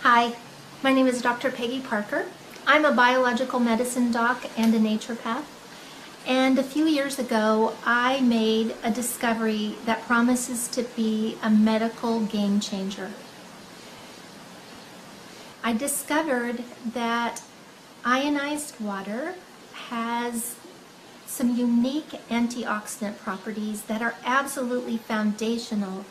Hi, my name is Dr. Peggy Parker. I'm a biological medicine doc and a naturopath. And a few years ago, I made a discovery that promises to be a medical game changer. I discovered that ionized water has some unique antioxidant properties that are absolutely foundational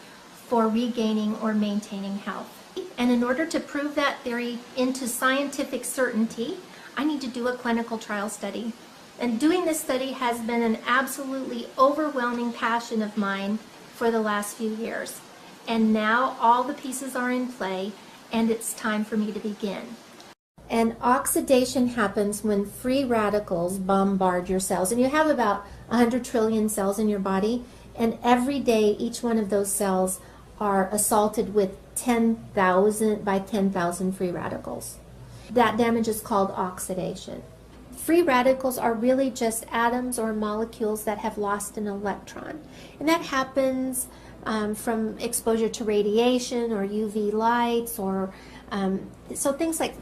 for regaining or maintaining health. And in order to prove that theory into scientific certainty, I need to do a clinical trial study. And doing this study has been an absolutely overwhelming passion of mine for the last few years. And now all the pieces are in play, and it's time for me to begin. And oxidation happens when free radicals bombard your cells. And you have about 100 trillion cells in your body, and every day each one of those cells are assaulted with 10,000 by 10,000 free radicals. That damage is called oxidation. Free radicals are really just atoms or molecules that have lost an electron. And that happens from exposure to radiation or UV lights, or so things like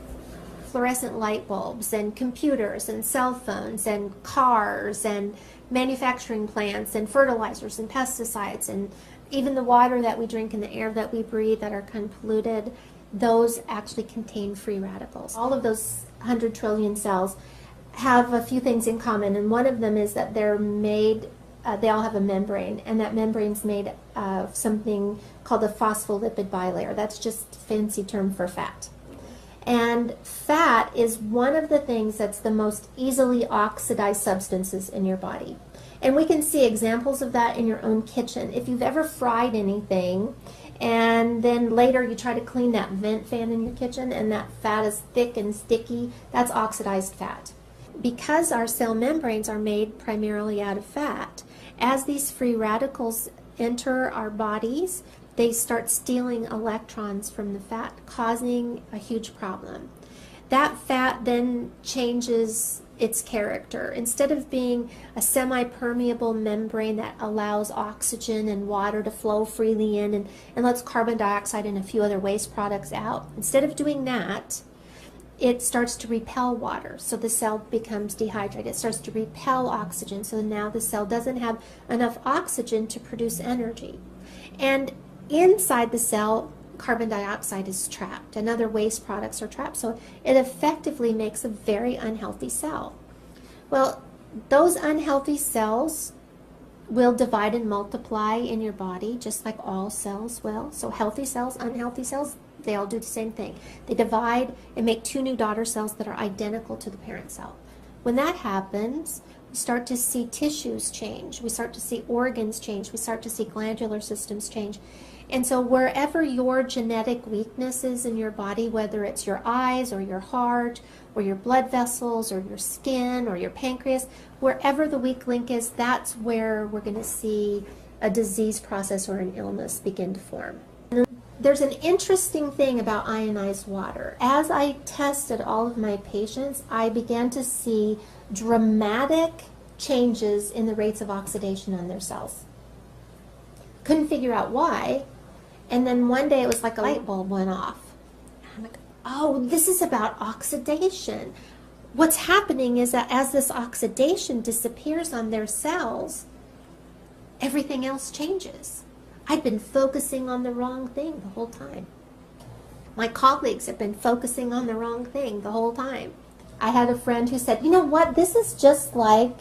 fluorescent light bulbs and computers and cell phones and cars and manufacturing plants and fertilizers and pesticides, and even the water that we drink and the air that we breathe that are kind of polluted, those actually contain free radicals. All of those 100 trillion cells have a few things in common, and one of them is that they're made, they all have a membrane, and that membrane's made of something called a phospholipid bilayer. That's just a fancy term for fat. And fat is one of the things that's the most easily oxidized substances in your body. And we can see examples of that in your own kitchen. If you've ever fried anything and then later you try to clean that vent fan in your kitchen and that fat is thick and sticky, that's oxidized fat. Because our cell membranes are made primarily out of fat, as these free radicals enter our bodies, they start stealing electrons from the fat, causing a huge problem. That fat then changes its character. Instead of being a semi-permeable membrane that allows oxygen and water to flow freely in and lets carbon dioxide and a few other waste products out, instead of doing that, it starts to repel water, so the cell becomes dehydrated. It starts to repel oxygen, so now the cell doesn't have enough oxygen to produce energy. And inside the cell, carbon dioxide is trapped and other waste products are trapped, so it effectively makes a very unhealthy cell. Well, those unhealthy cells will divide and multiply in your body just like all cells will. So healthy cells, unhealthy cells, they all do the same thing. They divide and make two new daughter cells that are identical to the parent cell. When that happens, we start to see tissues change. We start to see organs change. We start to see glandular systems change. And so wherever your genetic weakness is in your body, whether it's your eyes or your heart or your blood vessels or your skin or your pancreas, wherever the weak link is, that's where we're going to see a disease process or an illness begin to form. There's an interesting thing about ionized water. As I tested all of my patients, I began to see dramatic changes in the rates of oxidation on their cells. Couldn't figure out why. And then one day it was like a light bulb went off. I'm like, oh, this is about oxidation. What's happening is that as this oxidation disappears on their cells, everything else changes. I've been focusing on the wrong thing the whole time. My colleagues have been focusing on the wrong thing the whole time. I had a friend who said, you know what, this is just like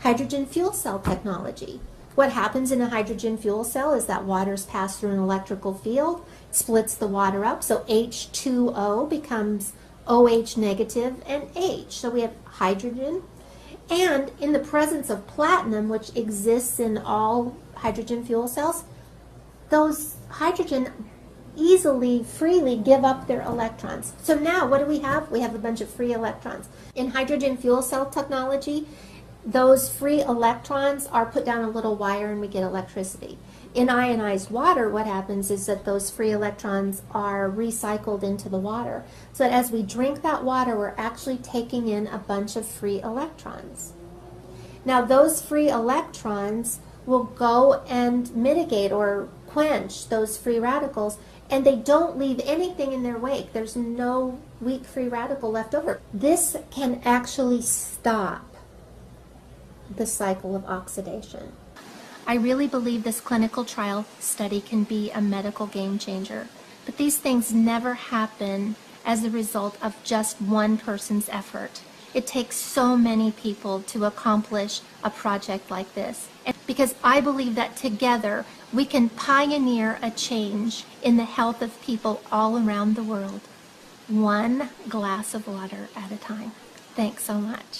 hydrogen fuel cell technology. What happens in a hydrogen fuel cell is that water is passed through an electrical field, splits the water up, so H2O becomes OH negative and H. So we have hydrogen, and in the presence of platinum, which exists in all hydrogen fuel cells, those hydrogen easily, freely give up their electrons. So now what do we have? We have a bunch of free electrons. In hydrogen fuel cell technology, those free electrons are put down a little wire and we get electricity. In ionized water, what happens is that those free electrons are recycled into the water. So that as we drink that water, we're actually taking in a bunch of free electrons. Now those free electrons will go and mitigate or quench those free radicals, and they don't leave anything in their wake. There's no weak free radical left over. This can actually stop the cycle of oxidation. I really believe this clinical trial study can be a medical game changer, but these things never happen as a result of just one person's effort. It takes so many people to accomplish a project like this. And because I believe that together we can pioneer a change in the health of people all around the world, one glass of water at a time. Thanks so much.